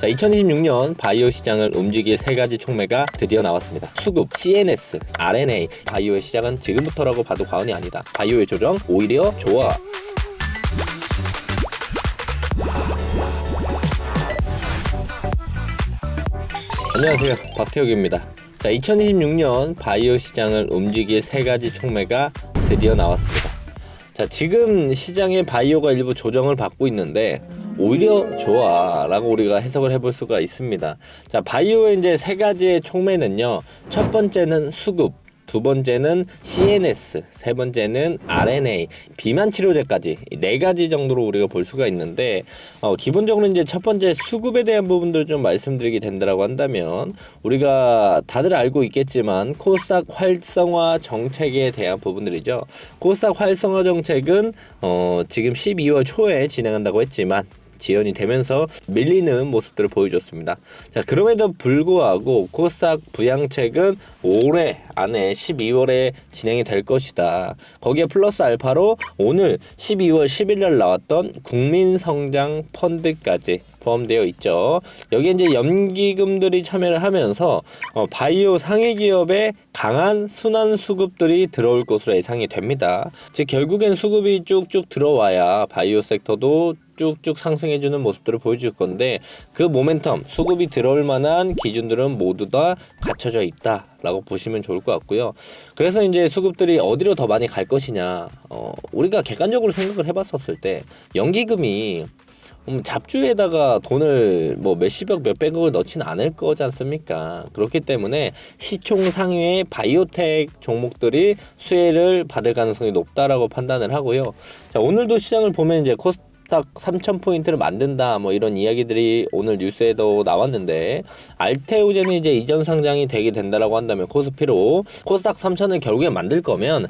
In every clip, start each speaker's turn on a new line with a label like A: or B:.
A: 자, 2026년 바이오 시장을 움직일 세 가지 촉매가 드디어 나왔습니다. 수급, CNS, RNA. 바이오의 시작은 지금부터라고 봐도 과언이 아니다. 바이오의 조정 오히려 좋아. 안녕하세요, 박태욱입니다. 자, 2026년 바이오 시장을 움직일 세 가지 촉매가 드디어 나왔습니다. 자, 지금 시장의 바이오가 일부 조정을 받고 있는데 오히려 좋아 라고 우리가 해석을 해볼 수가 있습니다. 자, 바이오의 이제 세 가지의 촉매는요, 첫 번째는 수급, 두 번째는 CNS, 세 번째는 RNA, 비만 치료제까지 네 가지 정도로 우리가 볼 수가 있는데, 기본적으로 이제 첫 번째 수급에 대한 부분들을 좀 말씀드리게 된다라고 한다면, 우리가 다들 알고 있겠지만 코스닥 활성화 정책에 대한 부분들이죠. 코스닥 활성화 정책은 지금 12월 초에 진행한다고 했지만 지연이 되면서 밀리는 모습들을 보여줬습니다. 자, 그럼에도 불구하고 코스닥 부양책은 올해 안에 12월에 진행이 될 것이다. 거기에 플러스 알파로 오늘 12월 10일 날 나왔던 국민성장 펀드까지 포함되어 있죠. 여기에 이제 연기금들이 참여를 하면서 바이오 상위 기업에 강한 순환 수급들이 들어올 것으로 예상이 됩니다. 즉 결국엔 수급이 쭉쭉 들어와야 바이오 섹터도 쭉쭉 상승해주는 모습들을 보여줄 건데, 그 모멘텀, 수급이 들어올 만한 기준들은 모두 다 갖춰져 있다 라고 보시면 좋을 것 같고요. 그래서 이제 수급들이 어디로 더 많이 갈 것이냐, 우리가 객관적으로 생각을 해봤었을 때 연기금이 잡주에다가 돈을 뭐 몇십억 몇백억을 넣지는 않을 거지 않습니까? 그렇기 때문에 시총 상위의 바이오텍 종목들이 수혜를 받을 가능성이 높다라고 판단을 하고요. 자, 오늘도 시장을 보면 이제 코스닥 3,000포인트를 만든다 뭐 이런 이야기들이 오늘 뉴스에도 나왔는데, 알테오젠이 이제 이전 상장이 되게 된다라고 한다면 코스피로 코스닥 3,000을 결국에 만들 거면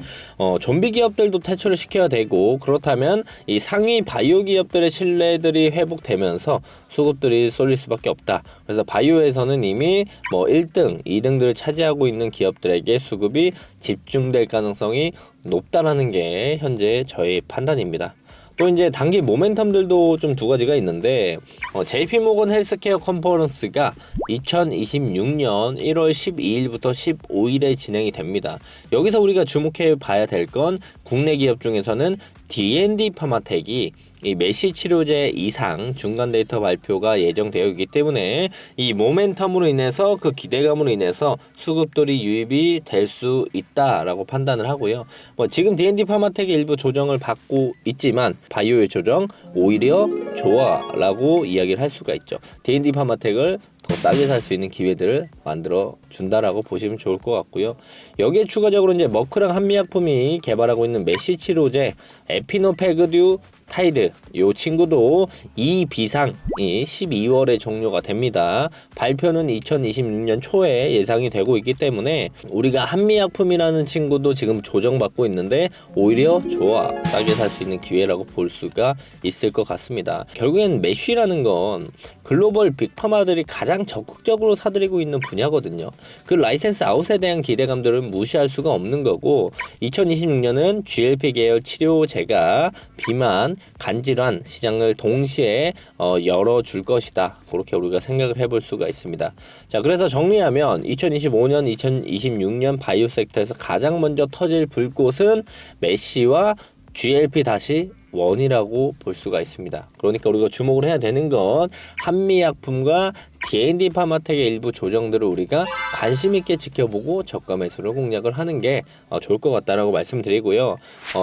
A: 좀비 기업들도 퇴출을 시켜야 되고, 그렇다면 이 상위 바이오 기업들의 신뢰들이 회복되면서 수급들이 쏠릴 수밖에 없다. 그래서 바이오에서는 이미 뭐 1등, 2등들을 차지하고 있는 기업들에게 수급이 집중될 가능성이 높다라는 게 현재 저의 판단입니다. 또 이제 단기 모멘텀들도 좀 두 가지가 있는데, JP모건 헬스케어 컨퍼런스가 2026년 1월 12일부터 15일에 진행이 됩니다. 여기서 우리가 주목해 봐야 될 건 국내 기업 중에서는 D&D 파마텍이 이 메시 치료제 이상 중간 데이터 발표가 예정되어 있기 때문에 이 모멘텀으로 인해서, 그 기대감으로 인해서 수급들이 유입이 될 수 있다라고 판단을 하고요. 지금 D&D 파마텍이 일부 조정을 받고 있지만 바이오의 조정 오히려 좋아라고 이야기를 할 수가 있죠. D&D 파마텍을 더 싸게 살 수 있는 기회들을 만들어 준다라고 보시면 좋을 것 같고요. 여기에 추가적으로 이제 머크랑 한미약품이 개발하고 있는 메시 치료제 에피노페그듀 타이드, 요 친구도 이 비상이 12월에 종료가 됩니다. 발표는 2026년 초에 예상이 되고 있기 때문에 우리가 한미약품이라는 친구도 지금 조정받고 있는데 오히려 좋아, 싸게 살 수 있는 기회라고 볼 수가 있을 것 같습니다. 결국엔 메쉬라는 건 글로벌 빅파마들이 가장 적극적으로 사들이고 있는 분야거든요. 그 라이센스 아웃에 대한 기대감들은 무시할 수가 없는 거고, 2026년은 GLP 계열 치료제가 비만, 간질환 시장을 동시에 열어줄 것이다. 그렇게 우리가 생각을 해볼 수가 있습니다. 자, 그래서 정리하면 2025년, 2026년 바이오 섹터에서 가장 먼저 터질 불꽃은 메시와 GLP-1이라고 볼 수가 있습니다. 그러니까 우리가 주목을 해야 되는 건 한미약품과 D&D 파마텍의 일부 조정들을 우리가 관심 있게 지켜보고 저가 매수를 공략을 하는 게 좋을 것 같다라고 말씀드리고요.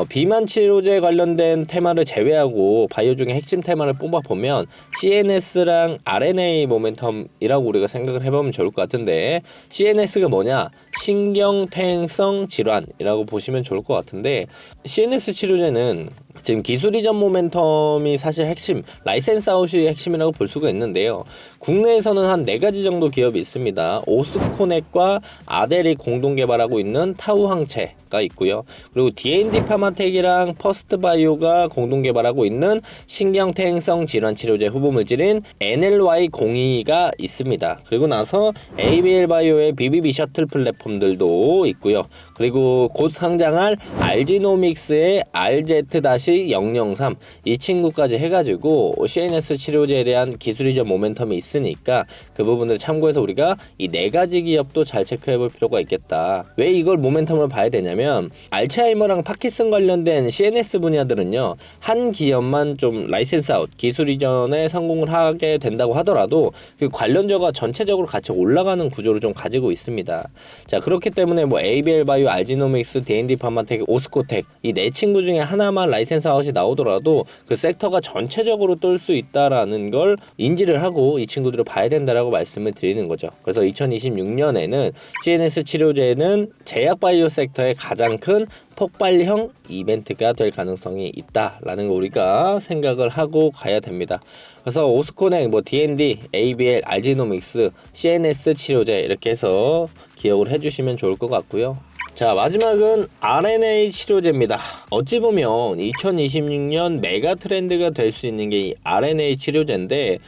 A: 비만 치료제 관련된 테마를 제외하고 바이오 중에 핵심 테마를 뽑아보면 CNS랑 RNA 모멘텀이라고 우리가 생각을 해보면 좋을 것 같은데, CNS가 뭐냐? 신경퇴행성 질환이라고 보시면 좋을 것 같은데, CNS 치료제는 지금 기술 이전 모멘텀이 사실 핵심, 라이센스 아웃이 핵심이라고 볼 수가 있는데요. 국내에서는 한 4가지 정도 기업이 있습니다. 오스코넥과 아델이 공동 개발하고 있는 타우 항체, 파마텍가 있고요. 그리고 D&D 파마텍이랑 퍼스트바이오가 공동 개발하고 있는 신경퇴행성 질환 치료제 후보물질인 NLY-02가 있습니다. 그리고 나서 ABL 바이오의 BBB 셔틀 플랫폼들도 있고요. 그리고 곧 상장할 알지노믹스의 RZ-003 이 친구까지 해가지고 CNS 치료제에 대한 기술이적 모멘텀이 있으니까 그 부분을 참고해서 우리가 이 네 가지 기업도 잘 체크해볼 필요가 있겠다. 왜 이걸 모멘텀을 봐야 되냐면 알츠하이머랑 파킨슨 관련된 CNS 분야들은요, 한 기업만 좀 라이센스 아웃 기술 이전에 성공을 하게 된다고 하더라도 그 관련주가 전체적으로 같이 올라가는 구조를 좀 가지고 있습니다. 자, 그렇기 때문에 뭐 ABL 바이오, 알지노믹스, D&D 파마텍, 오스코텍 이 네 친구 중에 하나만 라이센스 아웃이 나오더라도 그 섹터가 전체적으로 뜰 수 있다라는 걸 인지를 하고 이 친구들을 봐야 된다라고 말씀을 드리는 거죠. 그래서 2026년에는 CNS 치료제는 제약 바이오 섹터의 가장 큰 폭발형 이벤트가 될 가능성이 있다라는 거 우리가 생각을 하고 가야 됩니다. 그래서 오스코넥, 뭐 D&D, ABL, 알지노믹스, CNS 치료제 이렇게 해서 기억을 해주시면 좋을 것 같고요. 자, 마지막은 RNA 치료제입니다. 어찌 보면 2026년 메가 트렌드가 될 수 있는 게 이 RNA 치료제인데,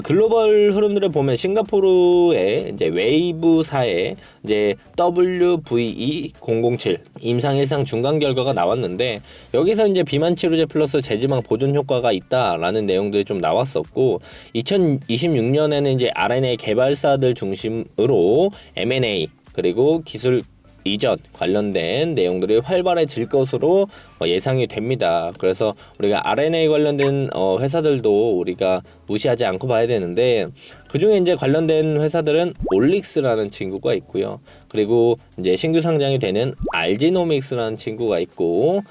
A: 글로벌 흐름들을 보면 싱가포르의 이제 웨이브사의 이제 WVE007 임상 1상 중간 결과가 나왔는데, 여기서 이제 비만 치료제 플러스 제지방 보존 효과가 있다라는 내용들이 좀 나왔었고, 2026년에는 이제 RNA 개발사들 중심으로 M&A 그리고 기술 이전 관련된 내용들이 활발해질 것으로 예상이 됩니다. 그래서 우리가 RNA 관련된 회사들도 우리가 무시하지 않고 봐야 되는데, 그 중에 이제 관련된 회사들은 올릭스라는 친구가 있고요. 그리고 이제 신규 상장이 되는 알지노믹스라는 친구가 있고,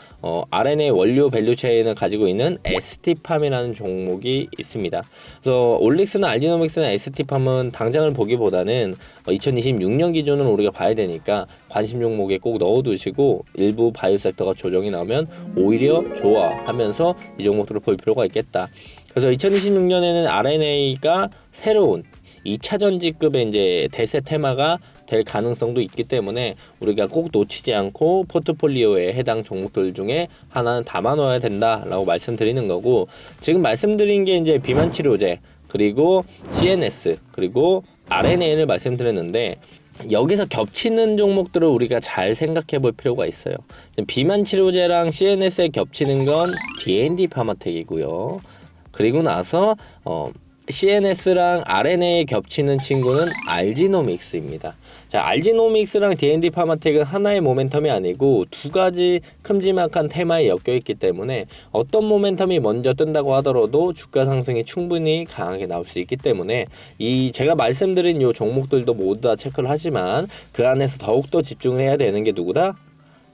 A: RNA 원료 밸류체인을 가지고 있는 ST팜이라는 종목이 있습니다. 그래서 올릭스나 알지노믹스나 ST팜은 당장을 보기보다는 2026년 기준으로 우리가 봐야 되니까 관심 종목에 꼭 넣어두시고, 일부 바이오 섹터가 조정이 나오면 오히려 좋아하면서 이 종목들을 볼 필요가 있겠다. 그래서 2026년에는 RNA가 새로운 2차 전지급의 이제 대세 테마가 될 가능성도 있기 때문에 우리가 꼭 놓치지 않고 포트폴리오에 해당 종목들 중에 하나는 담아놓아야 된다라고 말씀드리는 거고, 지금 말씀드린 게 이제 비만 치료제 그리고 CNS 그리고 RNA를 말씀드렸는데, 여기서 겹치는 종목들을 우리가 잘 생각해 볼 필요가 있어요. 비만 치료제랑 CNS에 겹치는 건 D&D 파마텍이고요. 그리고 나서 CNS랑 RNA에 겹치는 친구는 알지노믹스입니다. 자, 알지노믹스랑 D&D 파마텍은 하나의 모멘텀이 아니고 두 가지 큼지막한 테마에 엮여 있기 때문에 어떤 모멘텀이 먼저 뜬다고 하더라도 주가 상승이 충분히 강하게 나올 수 있기 때문에 이 제가 말씀드린 요 종목들도 모두 다 체크를 하지만 그 안에서 더욱더 집중을 해야 되는 게 누구다?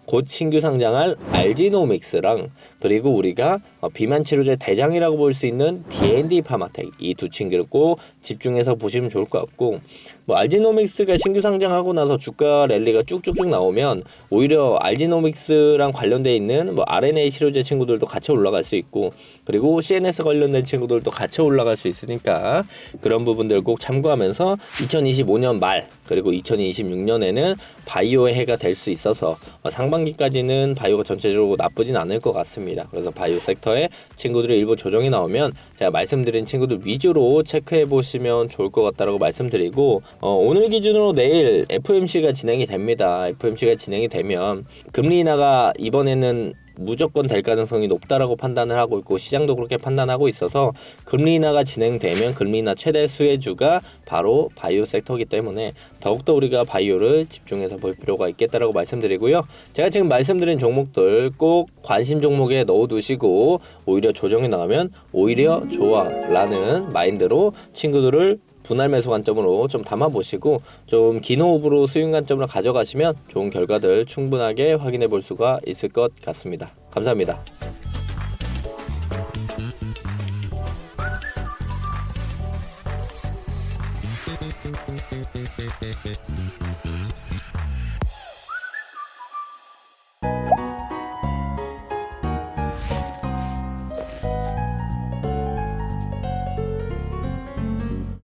A: 곧 신규 상장할 알지노믹스랑 그리고 우리가 비만 치료제 대장이라고 볼 수 있는 D&D 파마텍 이 두 친구를 꼭 집중해서 보시면 좋을 것 같고, 뭐 알지노믹스가 신규 상장하고 나서 주가 랠리가 쭉쭉쭉 나오면 오히려 알지노믹스랑 관련돼 있는 뭐 RNA 치료제 친구들도 같이 올라갈 수 있고, 그리고 CNS 관련된 친구들도 같이 올라갈 수 있으니까 그런 부분들 꼭 참고하면서 2025년 말 그리고 2026년에는 바이오의 해가 될 수 있어서 상반기까지는 바이오가 전체적으로 나쁘진 않을 것 같습니다. 그래서 바이오 섹터에 친구들이 일부 조정이 나오면 제가 말씀드린 친구들 위주로 체크해 보시면 좋을 것 같다라고 말씀드리고, 오늘 기준으로 내일 FOMC가 진행이 됩니다. FOMC가 진행이 되면 금리 인하가 이번에는 무조건 될 가능성이 높다라고 판단을 하고 있고, 시장도 그렇게 판단하고 있어서 금리 인하가 진행되면 금리 인하 최대 수혜주가 바로 바이오 섹터이기 때문에 더욱더 우리가 바이오를 집중해서 볼 필요가 있겠다라고 말씀드리고요. 제가 지금 말씀드린 종목들 꼭 관심 종목에 넣어두시고 오히려 조정이 나오면 오히려 좋아라는 마인드로 친구들을 분할 매수 관점으로 좀 담아보시고 좀 긴 호흡으로 스윙 관점으로 가져가시면 좋은 결과들 충분하게 확인해 볼 수가 있을 것 같습니다. 감사합니다.